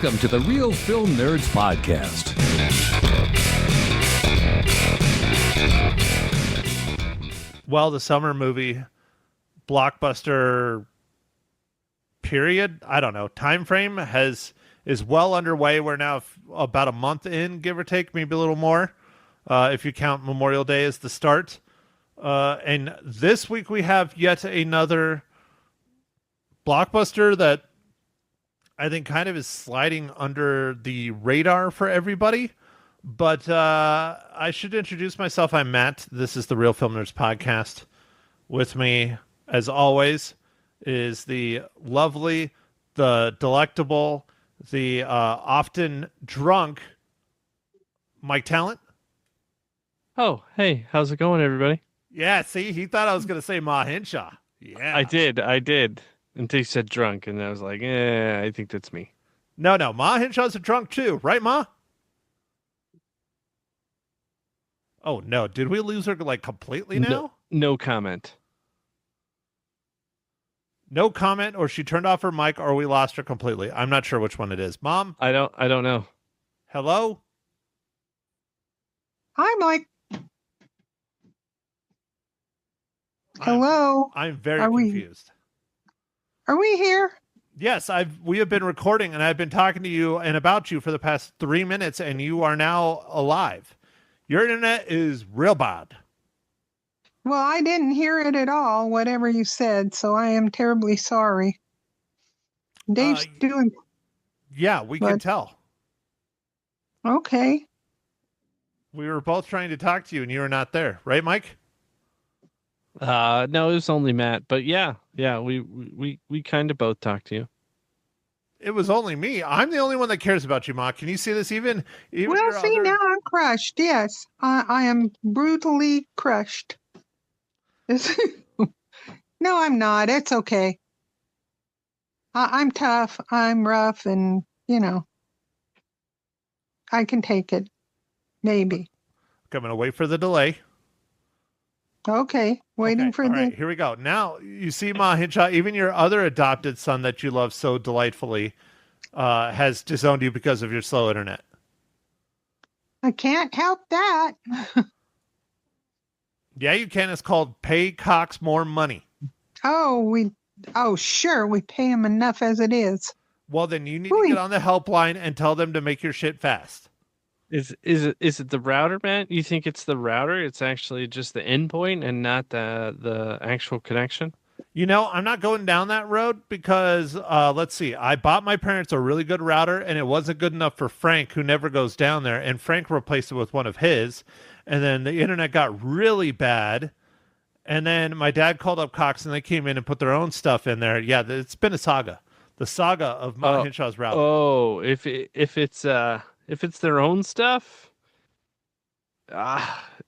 Welcome to the Real Film Nerds Podcast. Well, the summer movie blockbuster period, I don't know, time frame is well underway. We're now about a month in, give or take, maybe a little more, if you count Memorial Day as the start. And this week we have yet another blockbuster that I think kind of is sliding under the radar for everybody. But I should introduce myself. I'm Matt. This is the Real Film Nerds Podcast. With me, as always, is the lovely, the delectable, the often drunk Mike Talent. Oh, hey, how's it going, everybody? Yeah, see, he thought I was going to say Ma Hinshaw. Yeah. I did. Until you said drunk, and I was like, I think that's me. No, Ma Hinshaw's a drunk too, right, Ma? Oh, no. Did we lose her, like, completely now? No comment. No comment, or she turned off her mic, or we lost her completely. I'm not sure which one it is. Mom? I don't know. Hello? Hi, Mike. Hello. I'm very confused. Are we here? Yes, we have been recording, and I've been talking to you and about you for the past 3 minutes, and you are now alive. Your internet is real bad. Well, I didn't hear it at all, whatever you said, so I am terribly sorry. Dave's doing... Yeah, we can tell. Okay. We were both trying to talk to you, and you were not there. Right, Mike? No, it was only Matt, but yeah, we kind of both talked to you. It was only me. I'm the only one that cares about you, Ma. Can you see this? Even well, see, now I'm crushed. Yes, I am brutally crushed. No, I'm not. It's okay. I'm tough. I'm rough, and, I can take it. Maybe. I'm going to wait for the delay. Okay, waiting for all the... right, here we go. Now, you see, Ma Hinshaw, even your other adopted son that you love so delightfully has disowned you because of your slow internet. I can't help that. Yeah, you can. It's called Pay Cox More Money. Oh, sure, we pay him enough as it is. Well, then you need to get on the helpline and tell them to make your shit fast. Is it the router, Matt? You think it's the router? It's actually just the endpoint and not the actual connection? I'm not going down that road because, let's see, I bought my parents a really good router, and it wasn't good enough for Frank, who never goes down there, and Frank replaced it with one of his, and then the internet got really bad, and then my dad called up Cox, and they came in and put their own stuff in there. Yeah, it's been a saga. The saga of Ma Hinshaw's router. Oh, if it's their own stuff,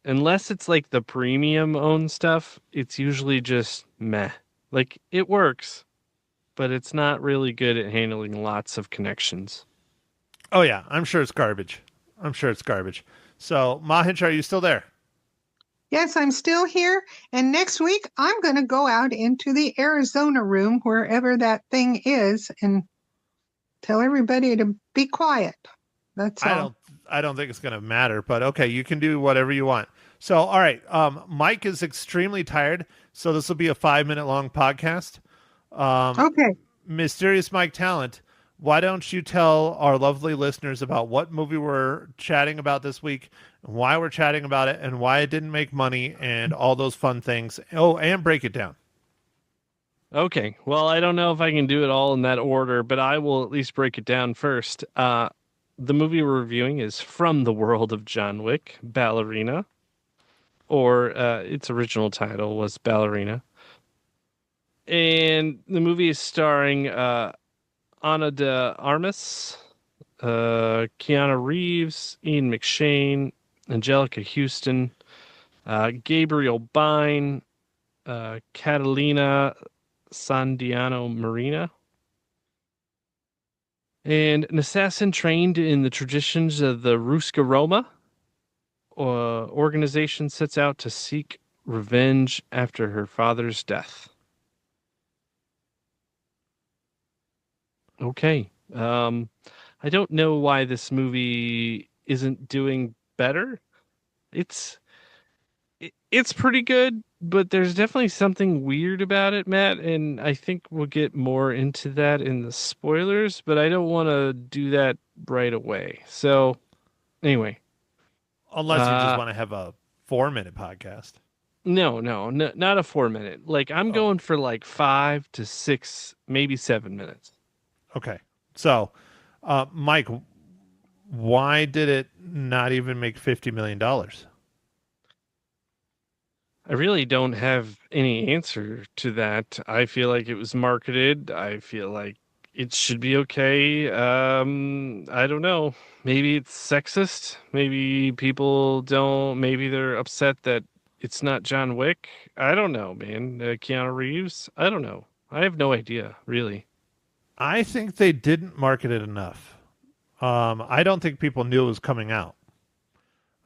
unless it's like the premium owned stuff, it's usually just meh. Like, it works, but it's not really good at handling lots of connections. Oh, yeah. I'm sure it's garbage. So, Ma Hinshaw, are you still there? Yes, I'm still here. And next week, I'm going to go out into the Arizona room, wherever that thing is, and tell everybody to be quiet. That's all. I don't think it's going to matter, but okay, you can do whatever you want. So, all right, Mike is extremely tired, so this will be a 5-minute long podcast. Okay. Mysterious Mike Talent, why don't you tell our lovely listeners about what movie we're chatting about this week, and why we're chatting about it, and why it didn't make money, and all those fun things. Oh, and break it down. Okay, well, I don't know if I can do it all in that order, but I will at least break it down first. The movie we're reviewing is from the world of John Wick, Ballerina, or its original title was Ballerina. And the movie is starring Ana de Armas, Keanu Reeves, Ian McShane, Anjelica Huston, Gabriel Byrne, Catalina Sandiano Marina. And an assassin trained in the traditions of the Ruska Roma organization sets out to seek revenge after her father's death. Okay. I don't know why this movie isn't doing better. It's it's pretty good, but there's definitely something weird about it, Matt, and I think we'll get more into that in the spoilers, but I don't want to do that right away. So, anyway, Unless you just uh want to have a 4-minute podcast. no, not a 4 minute. Like I'm Oh, going for like 5 to 6, maybe 7 minutes. okay. So, Mike, why did it not even make $50 million? I really don't have any answer to that. I feel like it was marketed. I feel like it should be okay. I don't know. Maybe it's sexist. Maybe people don't. Maybe they're upset that it's not John Wick. I don't know, man. Keanu Reeves. I don't know. I have no idea, really. I think they didn't market it enough. I don't think people knew it was coming out.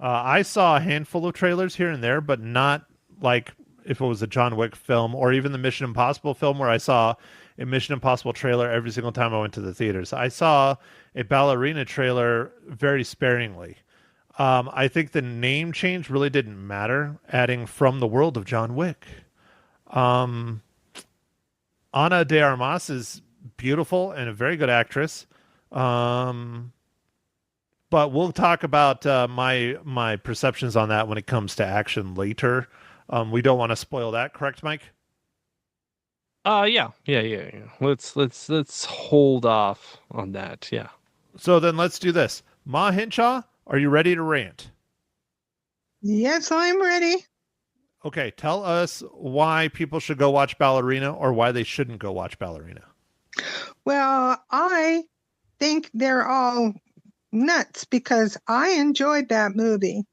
I saw a handful of trailers here and there, but not like if it was a John Wick film or even the Mission Impossible film where I saw a Mission Impossible trailer every single time I went to the theaters. I saw a Ballerina trailer very sparingly. I think the name change really didn't matter, adding from the world of John Wick. Um, Ana de Armas is beautiful and a very good actress. Um, but we'll talk about my perceptions on that when it comes to action later. We don't want to spoil that, correct, Mike? Yeah. Let's hold off on that. Yeah. So then let's do this. Ma Hinshaw, are you ready to rant? Yes, I'm ready. Okay, tell us why people should go watch Ballerina or why they shouldn't go watch Ballerina. Well, I think they're all nuts because I enjoyed that movie.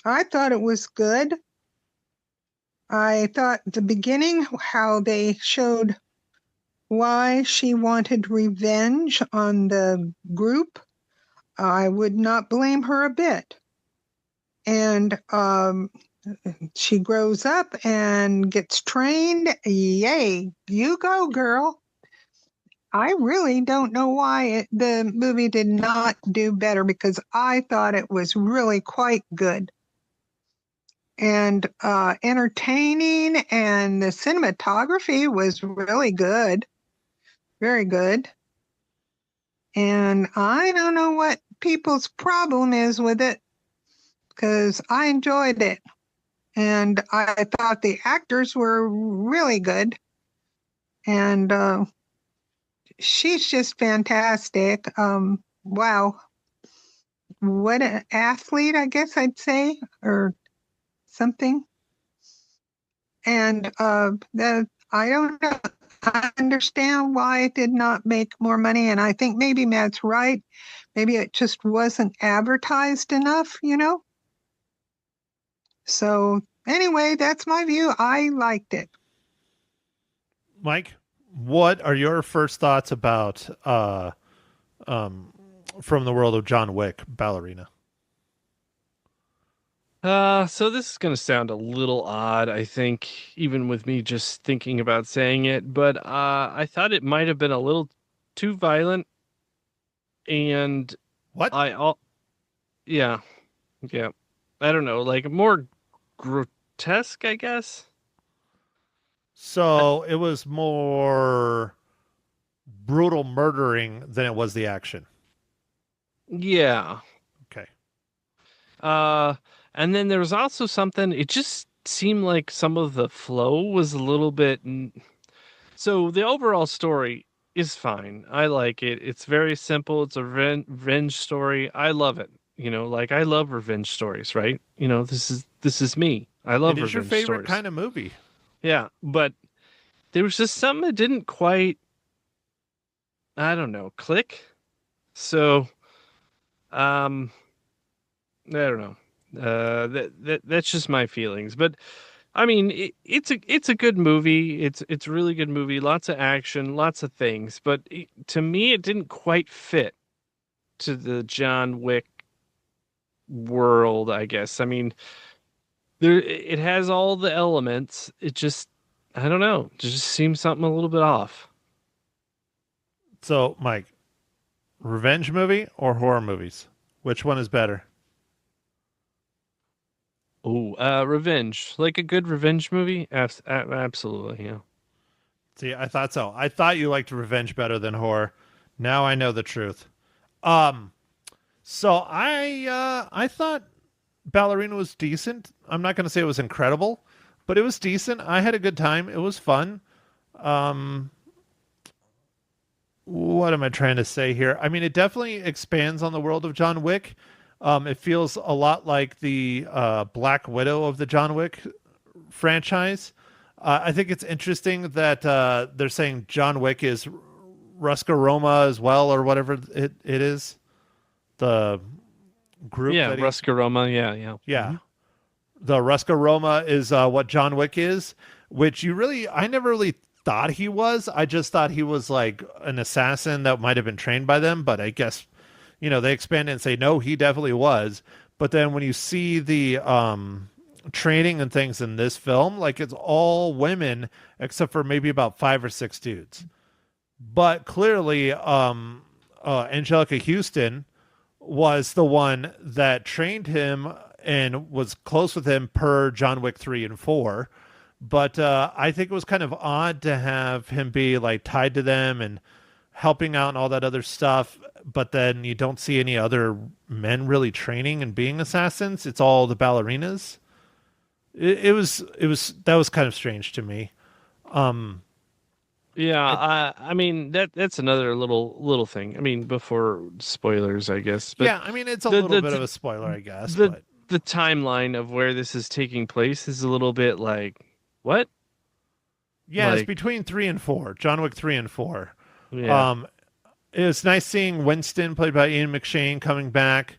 I thought it was good. I thought the beginning, how they showed why she wanted revenge on the group, I would not blame her a bit. And she grows up and gets trained. Yay, you go, girl. I really don't know why the movie did not do better because I thought it was really quite good and entertaining, and the cinematography was really good, very good. And I don't know what people's problem is with it because I enjoyed it. And I thought the actors were really good. And she's just fantastic. Wow. What an athlete, I guess I'd say, or something. And I don't know. I understand why it did not make more money. And I think maybe Matt's right. Maybe it just wasn't advertised enough, you know? So anyway, that's my view. I liked it. Mike, what are your first thoughts about from the world of John Wick, Ballerina? So this is going to sound a little odd, I think, even with me just thinking about saying it, but I thought it might have been a little too violent, and What? yeah, I don't know, like more grotesque, I guess. So it was more brutal murdering than it was the action. Yeah. Okay. And then there was also something, it just seemed like some of the flow was a little bit. So the overall story is fine. I like it. It's very simple. It's a revenge story. I love it. You know, like I love revenge stories, right? You know, this is me. I love It is your revenge favorite stories. kind of movie. Yeah, but there was just something that didn't quite, I don't know, click. So, I don't know. That's just my feelings. But I mean, it's a good movie. It's a really good movie. Lots of action, lots of things. But to me, it didn't quite fit to the John Wick world, I guess. I mean, it has all the elements. It just, I don't know. It just seems something a little bit off. So, Mike, Revenge movie or horror movies? Which one is better? Oh, revenge. Like a good revenge movie? Absolutely, yeah. See, I thought so. I thought you liked revenge better than horror. Now I know the truth. Um, so I thought Ballerina was decent. I'm not going to say it was incredible, but it was decent. I had a good time. It was fun. Um, what am I trying to say here? I mean, it definitely expands on the world of John Wick. It feels a lot like the Black Widow of the John Wick franchise. I think it's interesting that they're saying John Wick is Ruska Roma as well, or whatever it is. The group. Yeah, Ruska Roma. Yeah, yeah. Yeah. Mm-hmm. The Ruska Roma is what John Wick is, which I never really thought he was. I just thought he was like an assassin that might have been trained by them, but I guess, they expand it and say, no, he definitely was. But then when you see the training and things in this film, like it's all women except for maybe about 5 or 6 dudes. But clearly, Anjelica Huston was the one that trained him and was close with him per John Wick 3 and 4. But I think it was kind of odd to have him be like tied to them and helping out and all that other stuff. But then you don't see any other men really training and being assassins. It's all the ballerinas. It was that was kind of strange to me. Yeah, I mean that's another little thing. I mean, before spoilers, I guess. But yeah, I mean it's a little bit of a spoiler, I guess. The timeline of where this is taking place is a little bit like what? Yeah, it's between 3 and 4. John Wick 3 and 4. Yeah. It was nice seeing Winston, played by Ian McShane, coming back.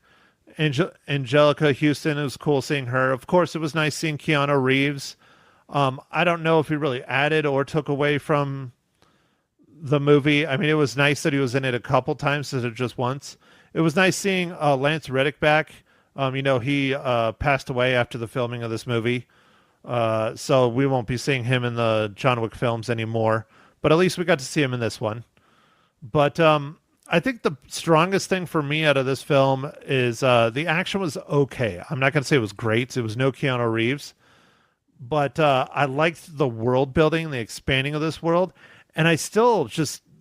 Anjelica Huston, it was cool seeing her. Of course, it was nice seeing Keanu Reeves. I don't know if he really added or took away from the movie. I mean, it was nice that he was in it a couple times instead of just once. It was nice seeing Lance Reddick back. He passed away after the filming of this movie. So we won't be seeing him in the John Wick films anymore. But at least we got to see him in this one. But I think the strongest thing for me out of this film is the action was okay. I'm not going to say it was great. It was no Keanu Reeves. But I liked the world building, the expanding of this world. And I still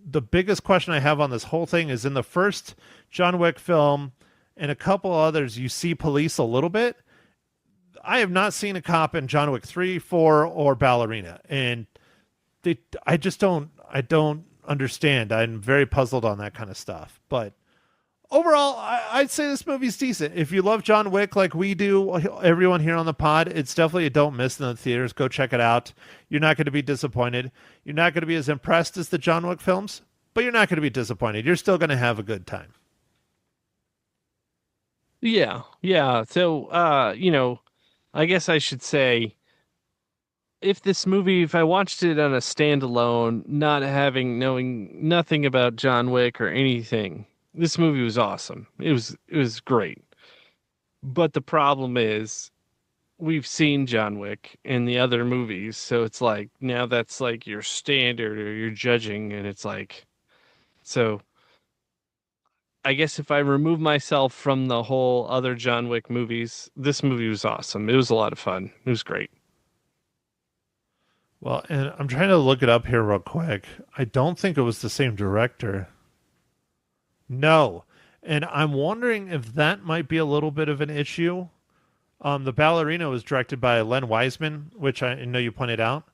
the biggest question I have on this whole thing is in the first John Wick film and a couple others, you see police a little bit. I have not seen a cop in John Wick 3, 4, or Ballerina. And I don't understand. I'm very puzzled on that kind of stuff. But overall, I'd say this movie's decent. If you love John Wick like we do, everyone here on the pod, it's definitely a don't miss in the theaters. Go check it out. You're not going to be disappointed. You're not going to be as impressed as the John Wick films, but you're not going to be disappointed. You're still going to have a good time. Yeah. So, I guess I should say, if I watched it on a standalone, knowing nothing about John Wick or anything, this movie was awesome. It was great. But the problem is we've seen John Wick in the other movies, so it's like now that's like your standard or your judging, and it's like, so I guess if I remove myself from the whole other John Wick movies, this movie was awesome. It was a lot of fun. It was great. Well, and I'm trying to look it up here real quick. I don't think it was the same director. No. And I'm wondering if that might be a little bit of an issue. The Ballerina was directed by Len Wiseman, which I know you pointed out.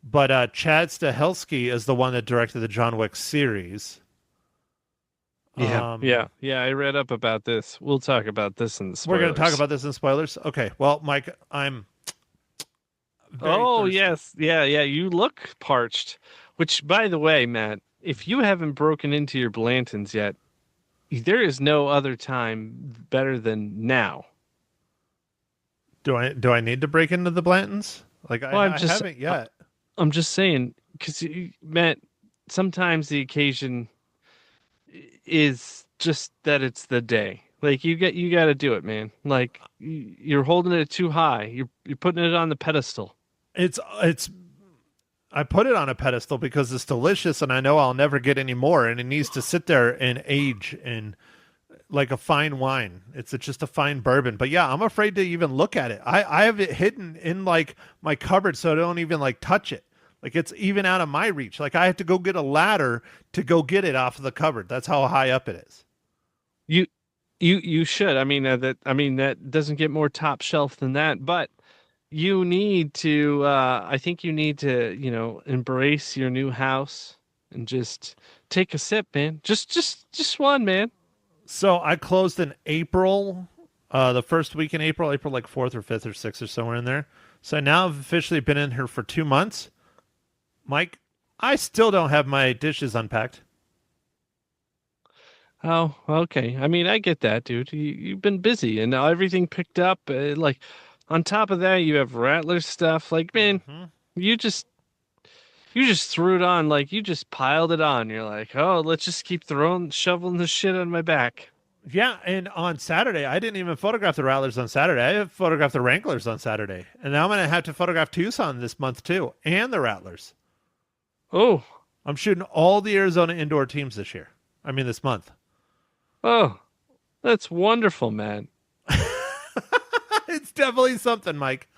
But Chad Stahelski is the one that directed the John Wick series. Yeah. I read up about this. We'll talk about this in the spoilers. We're going to talk about this in spoilers? Okay. Well, Mike, I'm thirsty. Yes. Yeah. You look parched. Which, by the way, Matt, if you haven't broken into your Blantons yet, there is no other time better than now. Do I need to break into the Blantons? Like, I haven't yet. I'm just saying, because, Matt, sometimes the occasion is just that it's the day. Like, you got to do it, man. Like, you're holding it too high. You're putting it on the pedestal. It's I put it on a pedestal because it's delicious and I know I'll never get any more, and it needs to sit there and age and like a fine wine. It's just a fine bourbon. But yeah, I'm afraid to even look at it. I have it hidden in like my cupboard so I don't even like touch it. Like it's even out of my reach. Like I have to go get a ladder to go get it off of the cupboard. That's how high up it is. You should. That doesn't get more top shelf than that, but you need to I think you need to, embrace your new house and just take a sip, man. Just one, man. So I closed in April, the first week in April like 4th or 5th or 6th or somewhere in there. So now I've officially been in here for 2 months. Mike, I still don't have my dishes unpacked. Oh, okay. I mean, I get that, dude. You've been busy and now everything picked up. Like on top of that, you have Rattler stuff. Like, man, you just threw it on. Like you just piled it on. You're like, oh, let's just keep shoveling the shit on my back. Yeah, and on Saturday, I didn't even photograph the Rattlers on Saturday. I photographed the Wranglers on Saturday. And now I'm going to have to photograph Tucson this month too, and the Rattlers. Oh. I'm shooting all the Arizona indoor teams this month. Oh, that's wonderful, man. It's definitely something, Mike.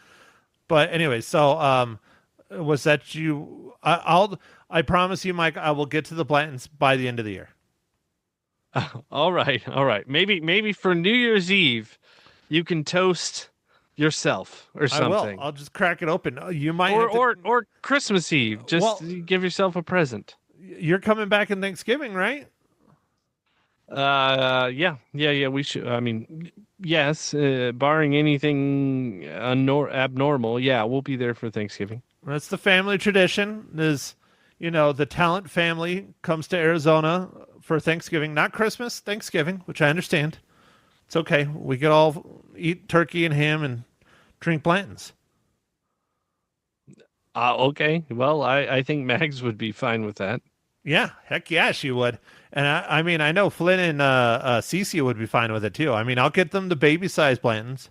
But anyway, so was that you? I promise you, Mike, I will get to the Blantons by the end of the year. All right. Maybe for New Year's Eve, you can toast yourself or something. I will. I'll just crack it open. You might, or Christmas Eve. Just give yourself a present. You're coming back in Thanksgiving, right? Yeah. We should. I mean, yes. Barring anything abnormal, yeah, we'll be there for Thanksgiving. That's the family tradition. Is the Talent family comes to Arizona for Thanksgiving, not Christmas, Thanksgiving, which I understand. It's okay. We could all eat turkey and ham and drink Blantons. Okay. Well, I think Mags would be fine with that. Yeah, heck yeah, she would. And I know Flynn and Cece would be fine with it too. I mean, I'll get them the baby size Blantons.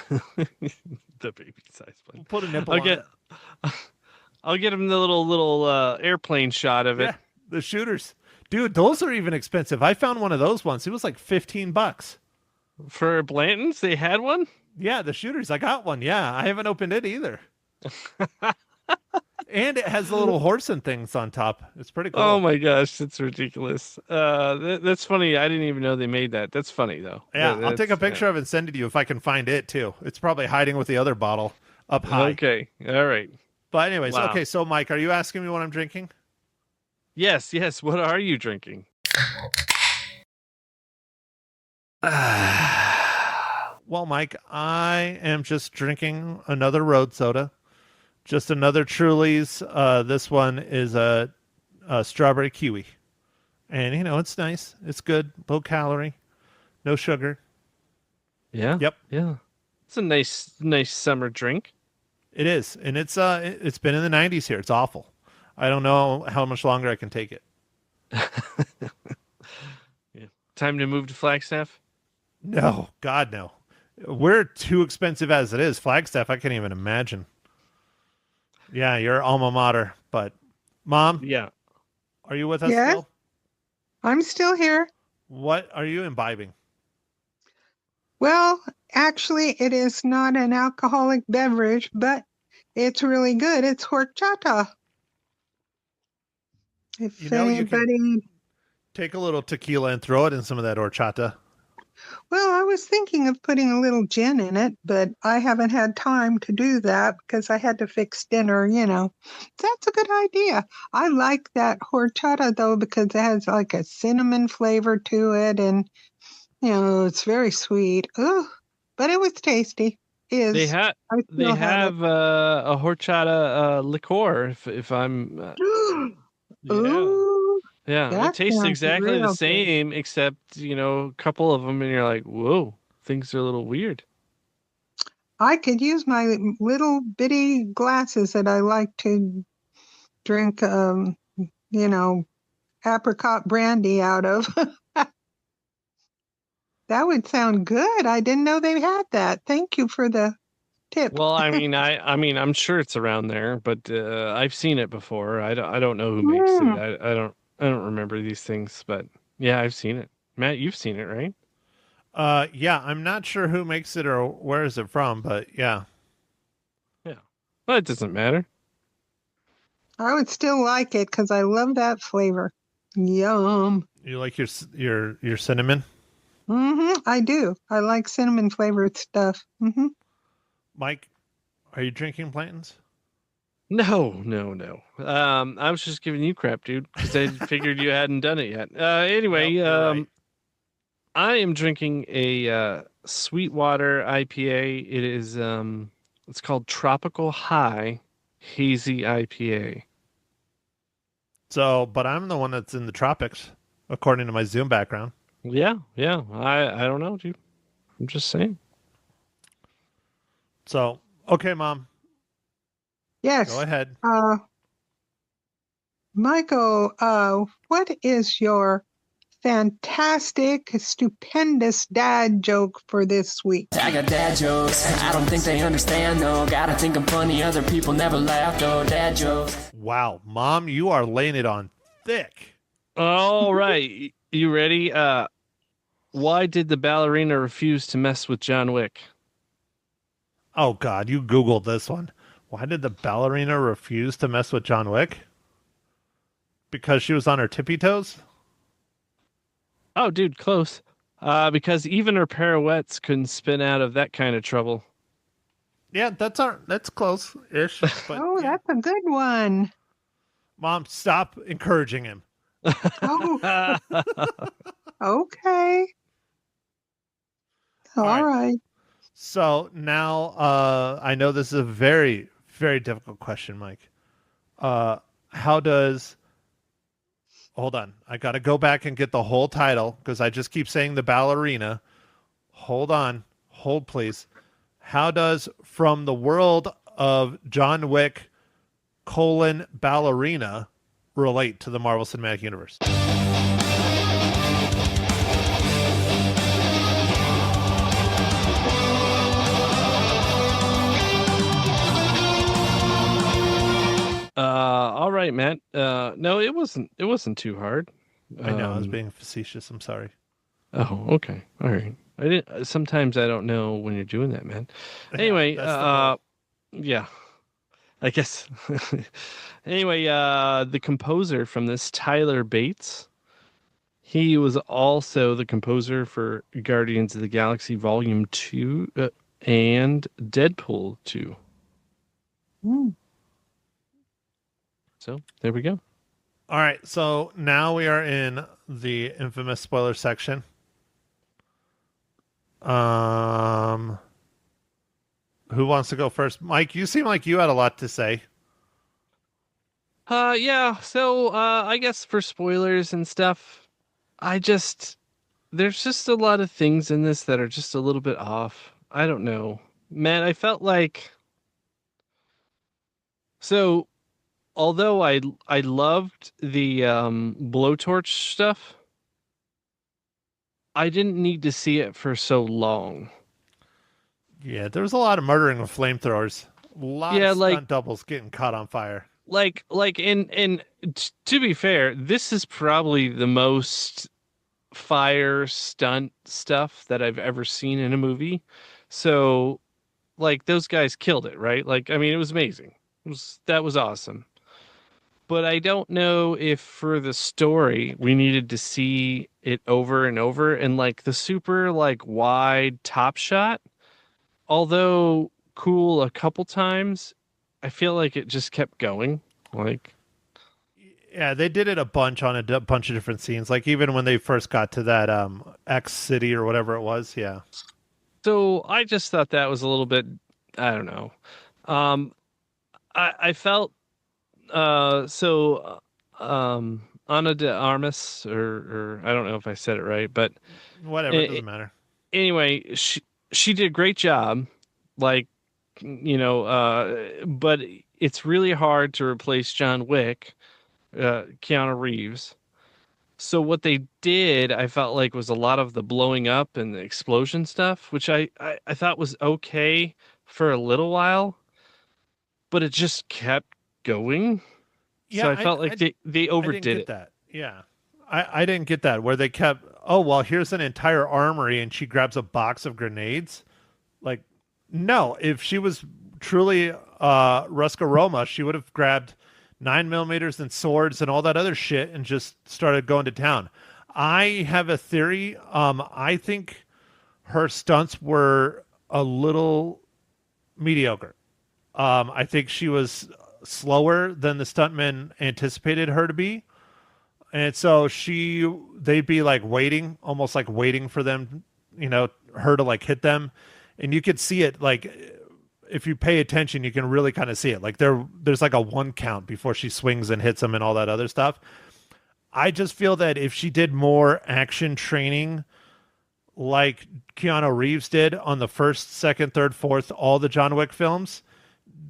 The baby size Blantons. We'll put a nipple on it. I'll get him the little airplane shot of it. Yeah, the shooters. Dude, those are even expensive. I found one of those once. It was like $15. For Blantons, they had one? Yeah, the shooters. I got one. Yeah, I haven't opened it either. And it has the little horse and things on top. It's pretty cool. Oh my gosh, that's ridiculous. That's funny. I didn't even know they made that. That's funny though. Yeah, I'll take a picture of it and send it to you if I can find it too. It's probably hiding with the other bottle up high. Okay, all right. But anyways, wow. Okay, so Mike, are you asking me what I'm drinking? Yes. What are you drinking? Well, Mike, I am just drinking another road soda. Just another Truly's. This one is a strawberry kiwi. And, it's nice. It's good. Low calorie. No sugar. Yeah. Yep. Yeah. It's a nice summer drink. It is. And it's been in the 90s here. It's awful. I don't know how much longer I can take it. Yeah. Time to move to Flagstaff? No. God, no. We're too expensive as it is. Flagstaff, I can't even imagine. Yeah, your alma mater. But, Mom? Yeah. Are you with us Yes? still? I'm still here. What are you imbibing? Well, actually, it is not an alcoholic beverage, but it's really good. It's horchata. If You can anybody... take a little tequila and throw it in some of that horchata. Well, I was thinking of putting a little gin in it, but I haven't had time to do that because I had to fix dinner, That's a good idea. I like that horchata, though, because it has like a cinnamon flavor to it, and, it's very sweet. Ooh, but it was tasty. They have a horchata liqueur. If I'm, yeah. Ooh, Yeah, it that tastes sounds exactly the real same, except, a couple of them, and you're like, whoa, things are a little weird. I could use my little bitty glasses that I like to drink, apricot brandy out of. That would sound good. I didn't know they had that. Thank you for the tip. Well, I'm sure it's around there, but I've seen it before. I don't know who makes it. I don't remember these things, but yeah, I've seen it. Matt, you've seen it, right? Yeah, I'm not sure who makes it or where is it from, but yeah. Yeah. Well, it doesn't matter. I would still like it because I love that flavor. Yum. You like your cinnamon? I do. I like cinnamon flavored stuff. Mike, are you drinking Blantons? No. I was just giving you crap, dude, because I figured you hadn't done it yet. Anyway, Nope, you're right. I am drinking a Sweetwater IPA. It is it's called Tropical High Hazy IPA. So, but I'm the one that's in the tropics, according to my Zoom background. Yeah. I don't know, dude. I'm just saying. So, okay, Mom, Yes. go ahead. Michael, what is your fantastic, stupendous dad joke for this week? I got dad jokes. I don't think they understand though. Gotta think I'm funny. Other people never laugh though. Dad jokes. Wow, Mom, you are laying it on thick. All right. You ready? Why did the ballerina refuse to mess with John Wick? Oh, God, you Googled this one. Why did the ballerina refuse to mess with John Wick? Because she was on her tippy toes? Oh, dude, close. Because even her pirouettes couldn't spin out of that kind of trouble. Yeah, that's close-ish. But Oh, yeah. that's a good one. Mom, stop encouraging him. Oh, okay. All right. right. So now I know this is a very, very difficult question, Mike. How does... Hold on. I got to go back and get the whole title because I just keep saying the ballerina. Hold on. Hold, please. How does From the World of John Wick, Ballerina relate to the Marvel Cinematic Universe? All right, Matt. No, it wasn't too hard. I know I was being facetious. I'm sorry. Oh, okay. All right. I didn't. Sometimes I don't know when you're doing that, man. Anyway, that's the yeah. I guess. Anyway, the composer from this, Tyler Bates, he was also the composer for Guardians of the Galaxy Volume 2 and Deadpool 2. So there we go. All right, so now we are in the infamous spoiler section. Who wants to go first? Mike, you seem like you had a lot to say. Yeah, so I guess for spoilers and stuff, there's just a lot of things in this that are just a little bit off. I don't know. Man, I felt like although I loved the blowtorch stuff, I didn't need to see it for so long. Yeah, there was a lot of murdering with flamethrowers. A lot of stunt doubles getting caught on fire. And to be fair, this is probably the most fire stunt stuff that I've ever seen in a movie. So, those guys killed it, right? It was amazing. That was awesome. But I don't know if for the story we needed to see it over and over, and the super wide top shot, although cool a couple times, I feel like it just kept going. Yeah, they did it a bunch on a bunch of different scenes. Even when they first got to that X city or whatever it was. Yeah. So I just thought that was a little bit, I don't know. I felt Ana de Armas, or I don't know if I said it right, but whatever, it doesn't matter. Anyway, she did a great job, but it's really hard to replace John Wick, Keanu Reeves. So what they did, I felt was a lot of the blowing up and the explosion stuff, which I thought was okay for a little while, but it just kept going. Yeah, So I felt like they I didn't overdid get it. that. Yeah. I didn't get that where they kept, oh, well, here's an entire armory and she grabs a box of grenades. Like, no, if she was truly Ruska Roma, she would have grabbed 9 millimeters and swords and all that other shit and just started going to town. I have a theory. I think her stunts were a little mediocre. I think she was slower than the stuntmen anticipated her to be. And so they'd be like waiting, almost like waiting for them, her to like hit them. And you could see it, like, if you pay attention, you can really kind of see it. Like there's like a 1 count before she swings and hits them and all that other stuff. I just feel that if she did more action training like Keanu Reeves did on the first, second, third, fourth, all the John Wick films,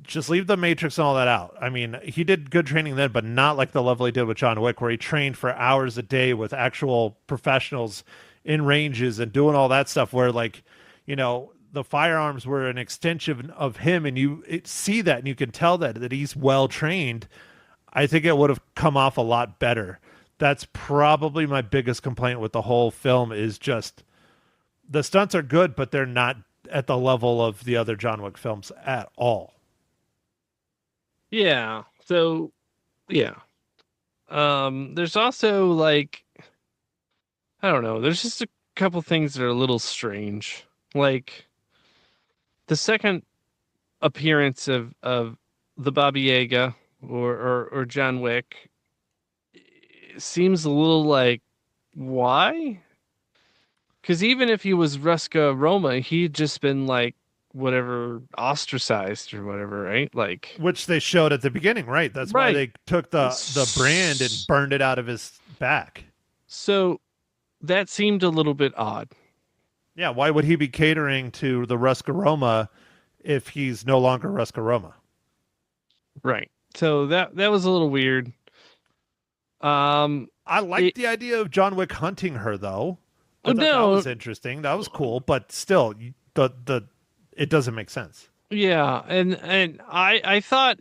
just leave the Matrix and all that out. I mean, he did good training then, but not like the level he did with John Wick, where he trained for hours a day with actual professionals in ranges and doing all that stuff where, like, the firearms were an extension of him, and you see that and you can tell that he's well trained. I think it would have come off a lot better. That's probably my biggest complaint with the whole film, is just the stunts are good, but they're not at the level of the other John Wick films at all. Yeah. So, yeah. There's also like, I don't know. There's just a couple things that are a little strange. Like the second appearance of the Baba Yaga or John Wick seems a little like, why? Because even if he was Ruska Roma, he'd just been like whatever, ostracized or whatever, right? Like, which they showed at the beginning, right? That's why they took the brand and burned it out of his back. So that seemed a little bit odd. Yeah, why would he be catering to the Ruska Roma if he's no longer Ruska Roma? Right. So that was a little weird. I liked the idea of John Wick hunting her, though. I thought that was interesting. That was cool, but still, it doesn't make sense. Yeah, and I thought,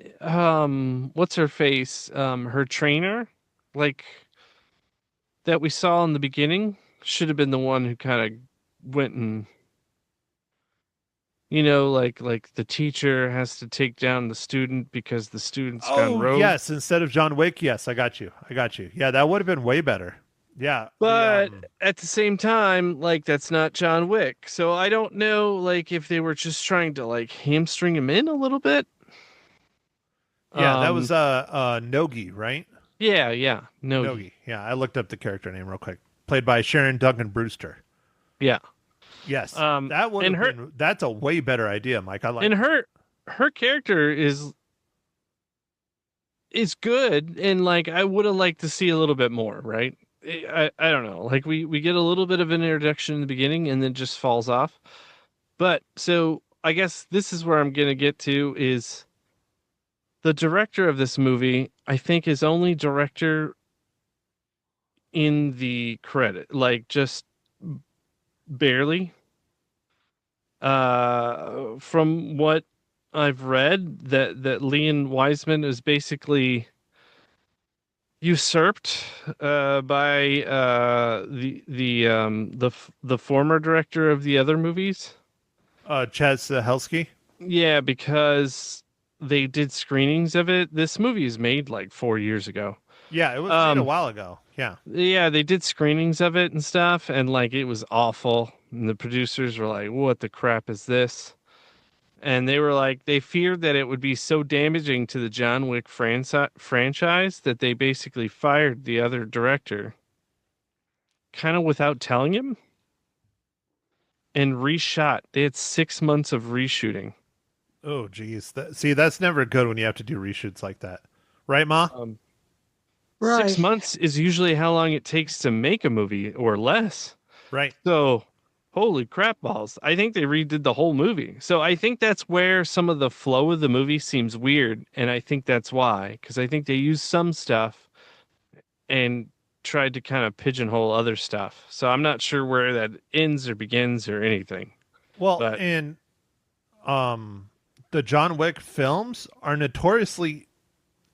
what's her face? Her trainer, like that we saw in the beginning, should have been the one who kind of went and, like the teacher has to take down the student because the student's gone rogue. Yes, instead of John Wick, yes, I got you. Yeah, that would have been way better. Yeah. But at the same time, like, that's not John Wick. So I don't know, like, if they were just trying to, like, hamstring him in a little bit. Yeah, that was Nogi, right? Yeah, Nogi. Yeah, I looked up the character name real quick. Played by Sharon Duncan Brewster. Yeah. Yes. That would have been, that's a way better idea, Mike. I like. And her character is good, and like I would have liked to see a little bit more, right? I don't know. Like we get a little bit of an introduction in the beginning and then just falls off. But so I guess this is where I'm going to get to is the director of this movie, I think, is only director in the credit, like just barely. From what I've read, that Leon Wiseman is basically usurped by the former director of the other movies, Chad Stahelski. Yeah, because they did screenings of it. This movie is made like 4 years ago. Yeah, it was made a while ago. Yeah, they did screenings of it and stuff, and like it was awful. And the producers were like, "What the crap is this?" And they were like, they feared that it would be so damaging to the John Wick franchise that they basically fired the other director, kind of without telling him, and reshot. They had 6 months of reshooting. Oh, geez. See, that's never good when you have to do reshoots like that. Right, Ma? Right. 6 months is usually how long it takes to make a movie or less. Right. So, holy crap balls. I think they redid the whole movie. So I think that's where some of the flow of the movie seems weird. And I think that's why. Because I think they used some stuff and tried to kind of pigeonhole other stuff. So I'm not sure where that ends or begins or anything. Well, but... and the John Wick films are notoriously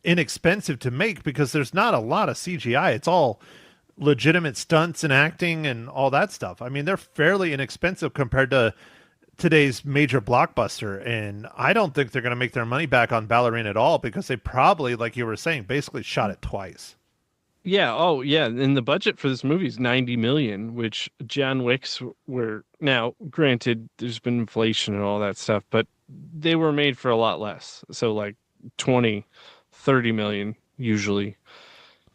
inexpensive to make because there's not a lot of CGI. It's all legitimate stunts and acting and all that stuff. I mean, they're fairly inexpensive compared to today's major blockbuster, and I don't think they're going to make their money back on Ballerina at all because they probably, like you were saying, basically shot it twice. Yeah. Oh, yeah. And the budget for this movie is 90 million, which John Wick's were now. Granted, there's been inflation and all that stuff, but they were made for a lot less. So like 20, 30 million usually.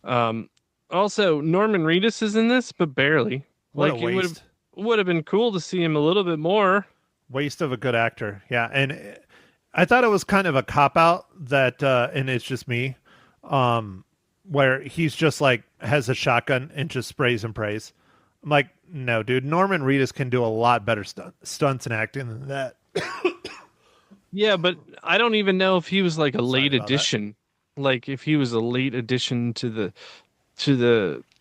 Also, Norman Reedus is in this, but barely. What Like a it waste. would have been cool to see him a little bit more. Waste of a good actor. Yeah, and I thought it was kind of a cop out that, and it's just me, where he's just like has a shotgun and just sprays and prays. I'm like, no, dude, Norman Reedus can do a lot better stunts and acting than that. Yeah, but I don't even know if he was like a late about that. addition. Like if he was a late addition to the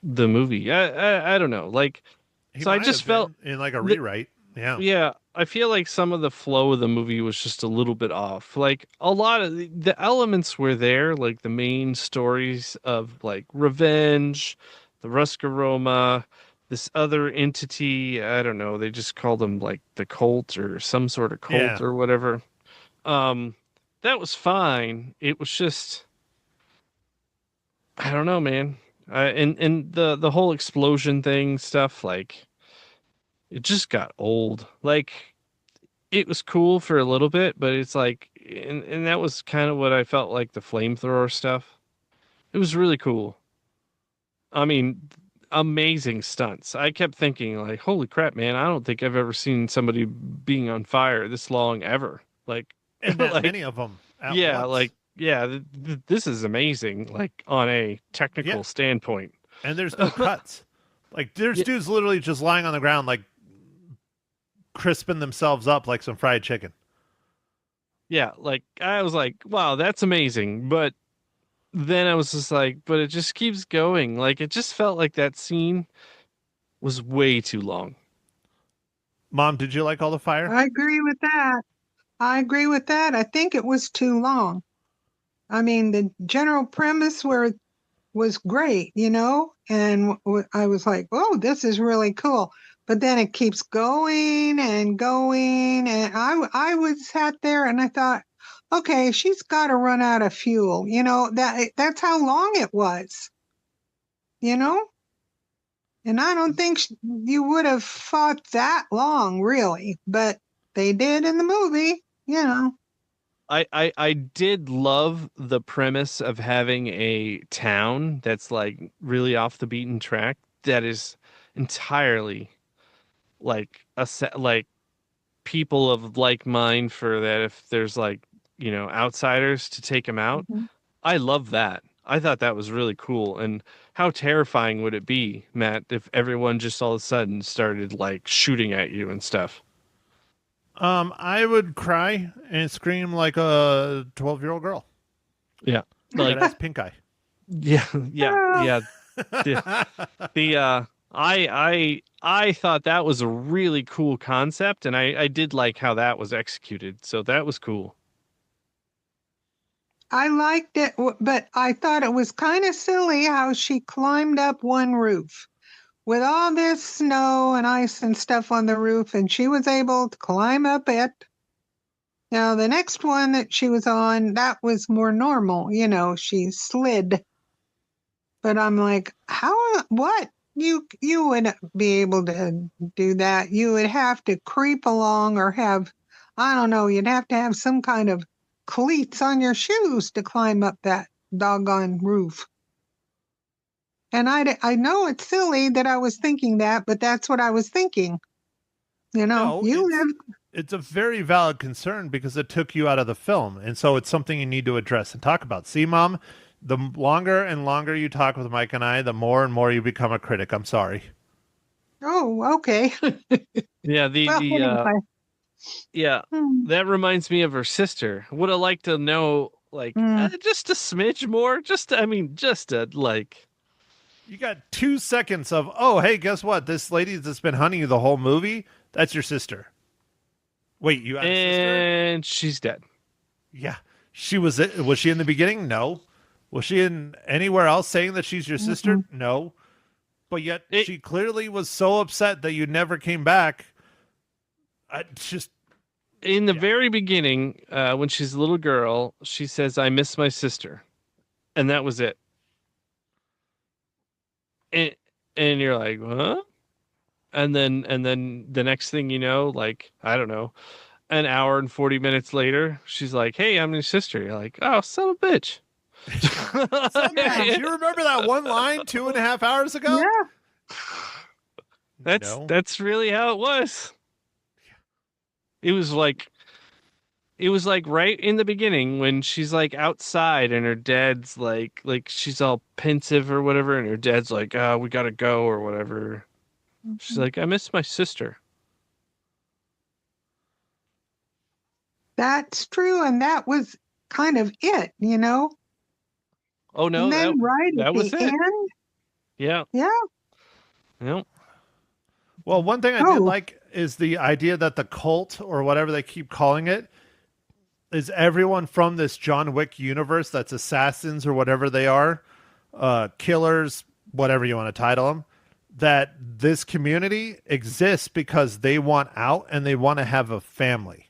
movie. I don't know. Like He so I might just have been felt in like a rewrite. Yeah. yeah, I feel like some of the flow of the movie was just a little bit off. Like a lot of the elements were there, like the main stories of like revenge, the Ruscaroma, this other entity, I don't know, they just called them like the cult or some sort of cult Yeah. or whatever. That was fine. It was just I don't know, man. And the whole explosion thing stuff, like it just got old. Like it was cool for a little bit, but it's like, and that was kind of what I felt like the flamethrower stuff. It was really cool. I mean, amazing stunts. I kept thinking like, holy crap, man! I don't think I've ever seen somebody being on fire this long ever. Like, And that like, many of them. At yeah, once. like, yeah, this is amazing. Like on a technical Yeah. standpoint. And there's no cuts. Like there's Yeah. dudes literally just lying on the ground, like crisping themselves up like some fried chicken. Yeah, like I was like, wow, that's amazing. But then I was just like, but it just keeps going. Like it just felt like that scene was way too long. Mom, did you like all the fire? I agree with that. I agree with that. I think it was too long. I mean, the general premise was great, and I was like, oh, this is really cool. But then it keeps going and going, and I was sat there and I thought, okay, she's got to run out of fuel. That's how long it was. And I don't think you would have fought that long, really, but they did in the movie. I did love the premise of having a town that's like really off the beaten track that is entirely like like people of like mind for that if there's like outsiders to take them out. Mhm. I love that. I thought that was really cool. And how terrifying would it be, Matt, if everyone just all of a sudden started like shooting at you and stuff? I would cry and scream like a 12-year-old girl. Yeah. That Like has pink eye. yeah, yeah. I thought that was a really cool concept, and I did like how that was executed. So that was cool. I liked it, but I thought it was kind of silly how she climbed up one roof with all this snow and ice and stuff on the roof, and she was able to climb up it. Now, the next one that she was on, that was more normal. She slid. But I'm like, what? You wouldn't be able to do that. You would have to creep along or have, I don't know, you'd have to have some kind of cleats on your shoes to climb up that doggone roof. And I know it's silly that I was thinking that, but that's what I was thinking. No, you it's- live. It's a very valid concern because it took you out of the film. And so it's something you need to address and talk about. See, Mom, the longer and longer you talk with Mike and I, the more and more you become a critic. I'm sorry. Oh, okay. Yeah, Well, anyway. yeah, that reminds me of her sister. Would have liked to know like just a smidge more. Just a like. You got 2 seconds of, oh, hey, guess what? This lady that's been hunting you the whole movie, that's your sister. Wait, you had a sister? And she's dead. Yeah. Was she in the beginning? No. Was she in anywhere else saying that she's your sister? No. But yet she clearly was so upset that you never came back. In the very beginning, when she's a little girl, she says, "I miss my sister," and that was it. And you're like, "Huh?" And then the next thing you know, like, I don't know, an hour and 40 minutes later, she's like, "Hey, I'm your sister." You're like, "Oh, son of a bitch." Do you remember that one line 2.5 hours ago? Yeah. That's really how it was. It was like right in the beginning when she's like outside and her dad's like she's all pensive or whatever, and her dad's like, we gotta go or whatever. She's like, "I miss my sister." That's true, and that was kind of it, Oh no, And then right that at was the it. end, Yeah. Well, one thing I did like is the idea that the cult, or whatever they keep calling it, is everyone from this John Wick universe that's assassins or whatever they are, killers, whatever you want to title them, that this community exists because they want out and they want to have a family.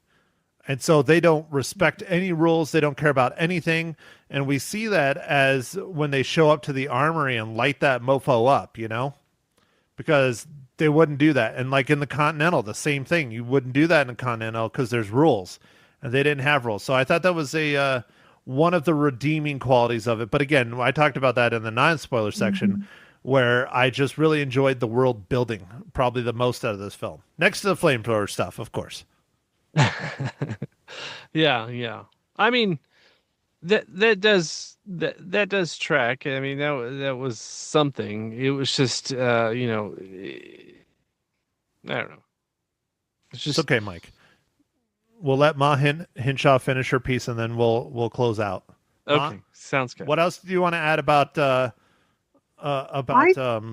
And so they don't respect any rules. They don't care about anything. And we see that as when they show up to the armory and light that mofo up, because they wouldn't do that. And like in the Continental, the same thing. You wouldn't do that in the Continental because there's rules, and they didn't have rules. So I thought that was one of the redeeming qualities of it. But again, I talked about that in the non-spoiler section, where I just really enjoyed the world building probably the most out of this film. Next to the flamethrower stuff, of course. Yeah. I mean, that does track. I mean, that was something. It was just I don't know. It's just okay, Mike. We'll let Ma Hinshaw finish her piece, and then we'll close out. Okay, Ma, sounds good. What else do you want to add about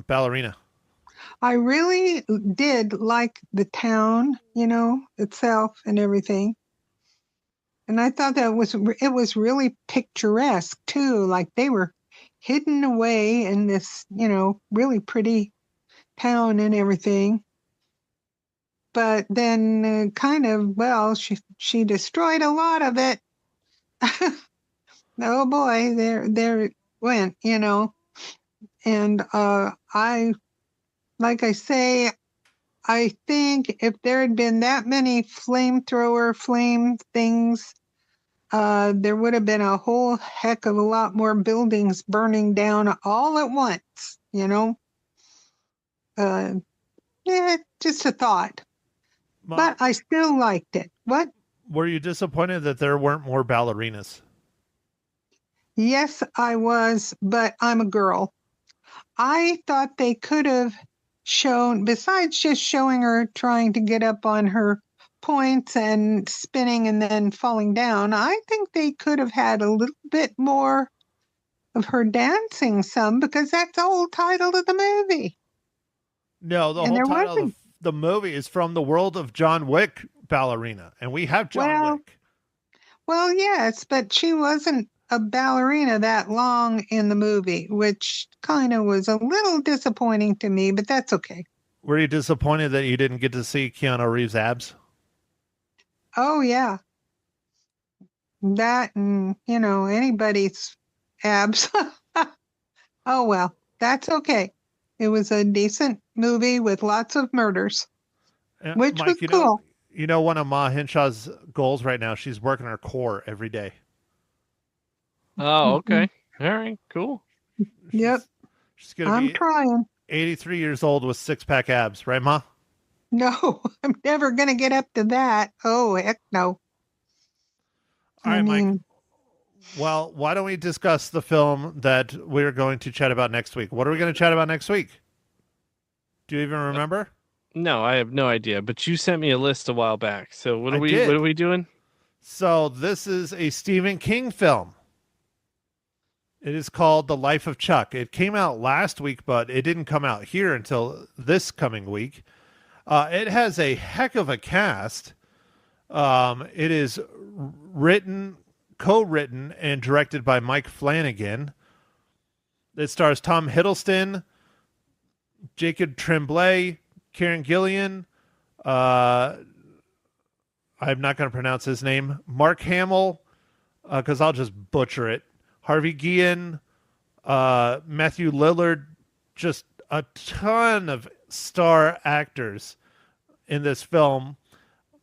Ballerina? I really did like the town, itself and everything. And I thought it was really picturesque too. Like they were hidden away in this, really pretty town and everything. But then she destroyed a lot of it. Oh boy, there it went, And like I say, I think if there had been that many flame things, there would have been a whole heck of a lot more buildings burning down all at once, just a thought. Ma, But I still liked it. What? were you disappointed that there weren't more ballerinas? Yes, I was, but I'm a girl. I thought they could have shown, besides just showing her trying to get up on her points and spinning and then falling down, I think they could have had a little bit more of her dancing some, because that's the whole title of the movie. No, the whole title of the movie is From the World of John Wick, Ballerina, and we have John Wick. Well, yes, but she wasn't a ballerina that long in the movie, which kind of was a little disappointing to me, but that's okay. Were you disappointed that you didn't get to see Keanu Reeves' abs? Oh, yeah. That and, anybody's abs. Oh, well, that's okay. It was a decent movie with lots of murders, which Mike, was cool. One of Ma Hinshaw's goals right now, she's working her core every day. Oh, okay. All right, cool. Yep. She's going to be trying. 83 years old with six-pack abs, right, Ma? No, I'm never going to get up to that. Oh, heck no. All right, Mike. Well, why don't we discuss the film that we're going to chat about next week? What are we going to chat about next week? Do you even remember? No, I have no idea. But you sent me a list a while back. So what are we doing? So this is a Stephen King film. It is called The Life of Chuck. It came out last week, but it didn't come out here until this coming week. It has a heck of a cast. It is written co-written and directed by Mike Flanagan. It stars Tom Hiddleston, Jacob Tremblay, Karen Gillian. I'm not going to pronounce his name. Mark Hamill, because I'll just butcher it. Harvey Guillen, Matthew Lillard, just a ton of star actors in this film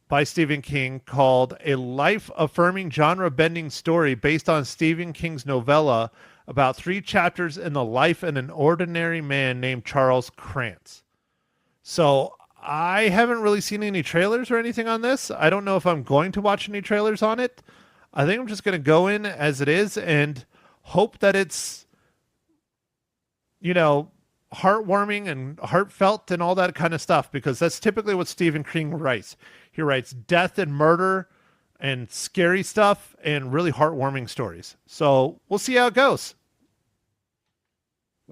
by Stephen King called A Life-Affirming Genre-Bending Story based on Stephen King's novella about 3 chapters in the life of an ordinary man named Charles Krantz. So I haven't really seen any trailers or anything on this. I don't know if I'm going to watch any trailers on it. I think I'm just going to go in as it is and hope that it's, heartwarming and heartfelt and all that kind of stuff, because that's typically what Stephen King writes. He writes death and murder and scary stuff and really heartwarming stories. So we'll see how it goes.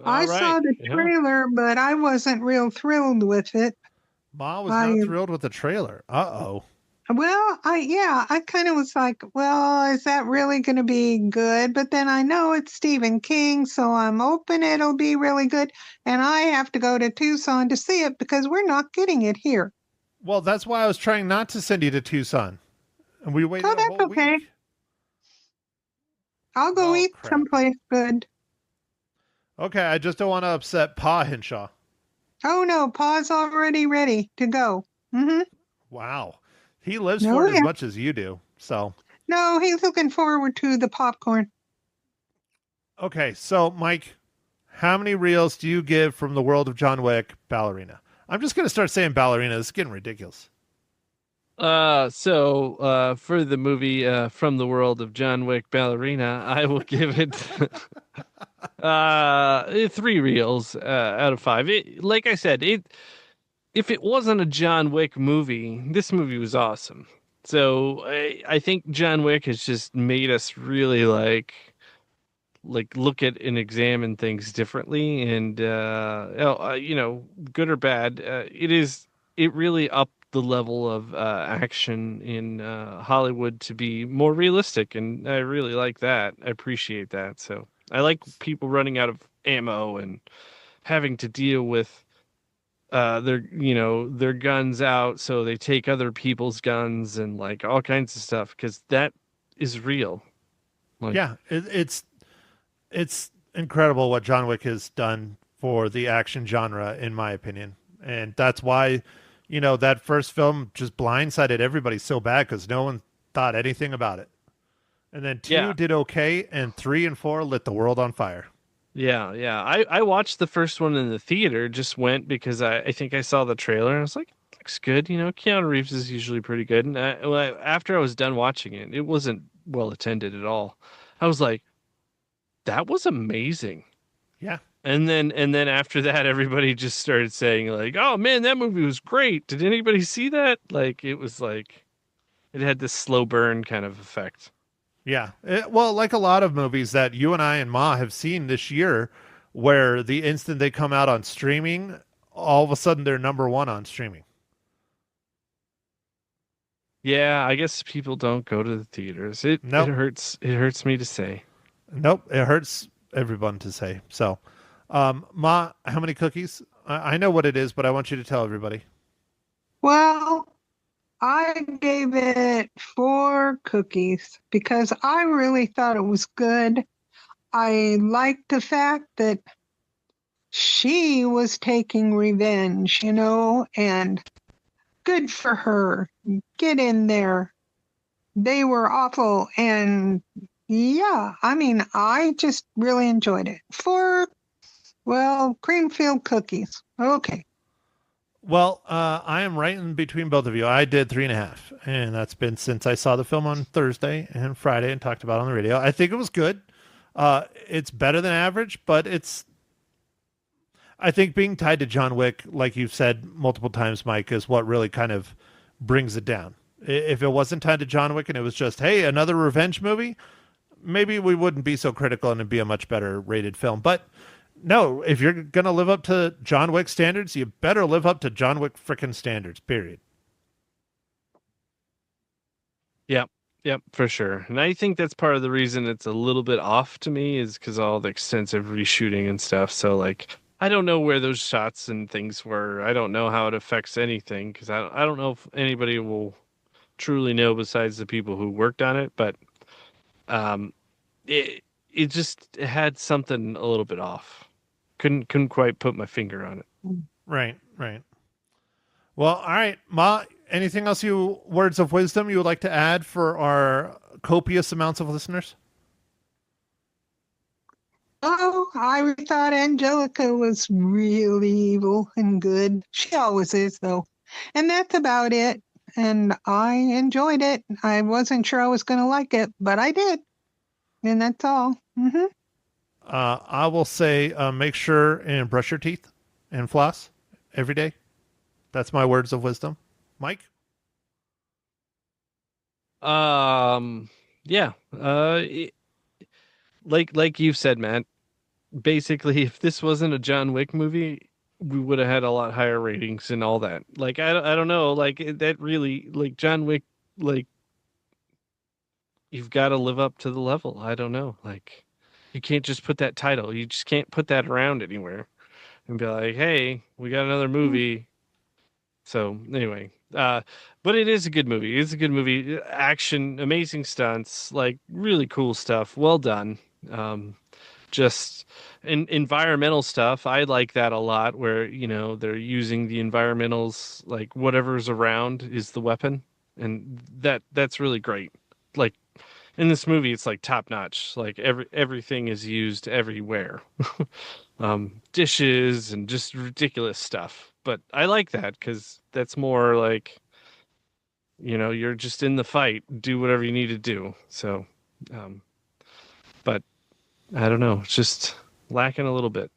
I saw the trailer, but I wasn't real thrilled with it. Ma was not thrilled with the trailer. Uh-oh. Well, I kind of was like, well, is that really going to be good? But then I know it's Stephen King, so I'm hoping it'll be really good. And I have to go to Tucson to see it because we're not getting it here. Well, that's why I was trying not to send you to Tucson. And we waited that's a whole okay. week. I'll go eat crap. someplace good. Okay, I just don't want to upset Pa Henshaw. Oh, no, Pa's already ready to go. Mm-hmm. Wow. He lives for it as much as you do, so. No, he's looking forward to the popcorn. Okay, so, Mike, how many reels do you give from the world of John Wick, Ballerina? I'm just going to start saying Ballerina. This is getting ridiculous. So for the movie From the World of John Wick, Ballerina, I will give it 3 reels out of 5. Like I said, if it wasn't a John Wick movie, this movie was awesome. So I think John Wick has just made us really like look at and examine things differently, and good or bad, it really upped the level of action in Hollywood to be more realistic, and I really like that. I appreciate that. So I like people running out of ammo and having to deal with their guns out, so they take other people's guns and like all kinds of stuff, because that is real. It's incredible what John Wick has done for the action genre, in my opinion, and that's why that first film just blindsided everybody so bad, because no one thought anything about it, and then 2 did okay, and 3 and 4 lit the world on fire. Yeah. I watched the first one in the theater, just went because I think I saw the trailer and I was like, looks good. Keanu Reeves is usually pretty good. And after I was done watching it, it wasn't well attended at all. I was like, that was amazing. Yeah. And then after that, everybody just started saying like, oh man, that movie was great. Did anybody see that? Like, it was like, it had this slow burn kind of effect. Yeah. Well, like a lot of movies that you and I and Ma have seen this year, where the instant they come out on streaming, all of a sudden they're number 1 on streaming. Yeah, I guess people don't go to the theaters. It hurts. It hurts me to say. Nope. It hurts everyone to say. So, Ma, how many cookies? I know what it is, but I want you to tell everybody. Well, I gave it 4 cookies because I really thought it was good. I liked the fact that she was taking revenge, and good for her. Get in there. They were awful. And yeah, I just really enjoyed it. 4, Creamfield cookies. Okay. Well, I am right in between both of you. I did 3.5, and that's been since I saw the film on Thursday and Friday and talked about it on the radio. I think it was good. It's better than average, but I think being tied to John Wick, like you've said multiple times, Mike, is what really kind of brings it down. If it wasn't tied to John Wick and it was just, hey, another revenge movie, maybe we wouldn't be so critical and it'd be a much better rated film. But no, if you're going to live up to John Wick standards, you better live up to John Wick frickin' standards, period. Yeah. Yep, for sure. And I think that's part of the reason it's a little bit off to me is because all the extensive reshooting and stuff. So, like, I don't know where those shots and things were. I don't know how it affects anything because I don't know if anybody will truly know besides the people who worked on it. But it just had something a little bit off. Couldn't quite put my finger on it. Right. Well, all right, Ma, anything else words of wisdom you would like to add for our copious amounts of listeners? Oh, I thought Anjelica was really evil and good. She always is, though. And that's about it. And I enjoyed it. I wasn't sure I was going to like it, but I did. And that's all. Mm-hmm. I will say make sure and brush your teeth and floss every day. That's my words of wisdom. Mike? Yeah. Like you've said, Matt, basically, if this wasn't a John Wick movie, we would have had a lot higher ratings and all that. Like, I don't know, like, that really, like, John Wick, like, you've got to live up to the level. I don't know. Like, you can't just put that title. You just can't put that around anywhere and be like, hey, we got another movie. So anyway, but it is a good movie. It's a good movie. Action, amazing stunts, like really cool stuff. Well done. Just environmental stuff. I like that a lot where, you know, they're using the environmentals, like whatever's around is the weapon. And that's really great. Like in this movie, it's like top notch. Like everything is used everywhere. Dishes and just ridiculous stuff. But I like that because that's more like, you know, you're just in the fight, do whatever you need to do. So, but I don't know, it's just lacking a little bit.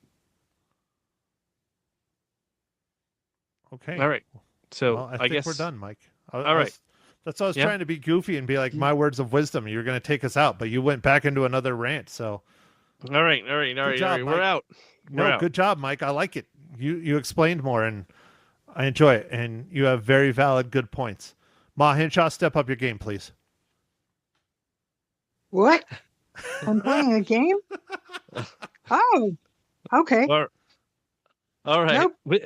Okay. All right. So well, I I think guess we're done, Mike. All right. That's why I was Yeah. trying to be goofy and be like, my words of wisdom. You were going to take us out, but you went back into another rant. So, All right. job, We're Mike. out. no, out. good job, Mike. I like it. You explained more, and I enjoy it. And you have very valid, good points. Ma Hinshaw, step up your game, please. What? I'm playing a game? Oh, okay. All right. Nope.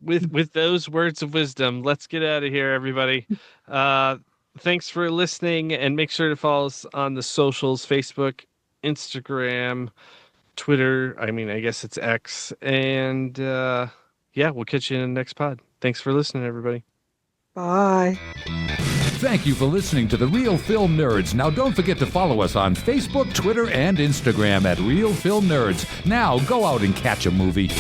With those words of wisdom, let's get out of here, everybody. Thanks for listening, and make sure to follow us on the socials: Facebook, Instagram, Twitter. I mean, I guess it's X. And yeah, we'll catch you in the next pod. Thanks for listening, everybody. Bye. Thank you for listening to The Real Film Nerds. Now, don't forget to follow us on Facebook, Twitter, and Instagram at Real Film Nerds. Now, go out and catch a movie.